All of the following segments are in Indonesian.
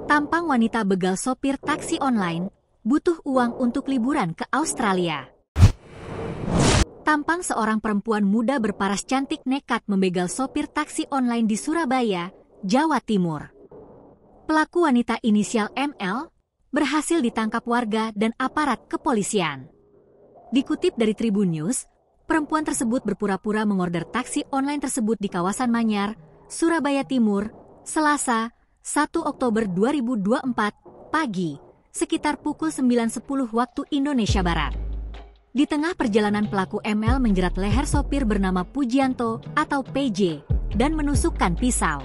Tampang wanita begal sopir taksi online, butuh uang untuk liburan ke Australia. Tampang seorang perempuan muda berparas cantik nekat membegal sopir taksi online di Surabaya, Jawa Timur. Pelaku wanita inisial ML berhasil ditangkap warga dan aparat kepolisian. Dikutip dari Tribun News, perempuan tersebut berpura-pura mengorder taksi online tersebut di kawasan Manyar, Surabaya Timur, Selasa, 1 Oktober 2024, pagi, sekitar pukul 9.10 waktu Indonesia Barat. Di tengah perjalanan pelaku ML menjerat leher sopir bernama Pujianto atau PJ dan menusukkan pisau.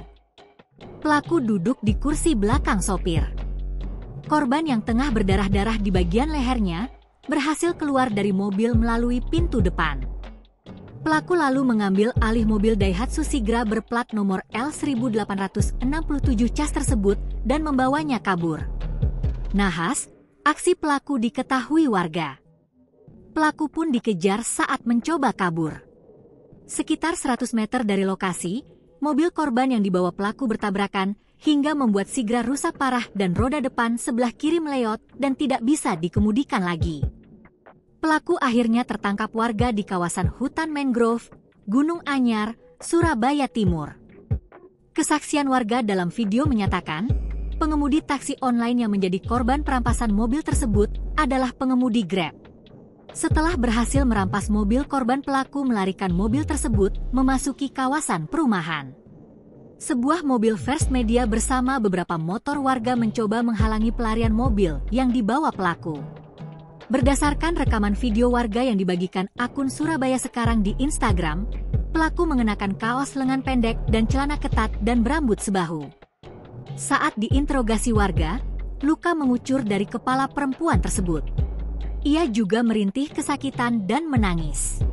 Pelaku duduk di kursi belakang sopir. Korban yang tengah berdarah-darah di bagian lehernya berhasil keluar dari mobil melalui pintu depan. Pelaku lalu mengambil alih mobil Daihatsu Sigra berplat nomor L1867 cas tersebut dan membawanya kabur. Nahas, aksi pelaku diketahui warga. Pelaku pun dikejar saat mencoba kabur. Sekitar 100 meter dari lokasi, mobil korban yang dibawa pelaku bertabrakan hingga membuat Sigra rusak parah dan roda depan sebelah kiri meleot dan tidak bisa dikemudikan lagi. Pelaku akhirnya tertangkap warga di kawasan hutan mangrove, Gunung Anyar, Surabaya Timur. Kesaksian warga dalam video menyatakan, pengemudi taksi online yang menjadi korban perampasan mobil tersebut adalah pengemudi Grab. Setelah berhasil merampas mobil korban, pelaku melarikan mobil tersebut memasuki kawasan perumahan. Sebuah mobil First Media bersama beberapa motor warga mencoba menghalangi pelarian mobil yang dibawa pelaku. Berdasarkan rekaman video warga yang dibagikan akun Surabaya Sekarang di Instagram, pelaku mengenakan kaos lengan pendek dan celana ketat dan berambut sebahu. Saat diinterogasi warga, luka mengucur dari kepala perempuan tersebut. Ia juga merintih kesakitan dan menangis.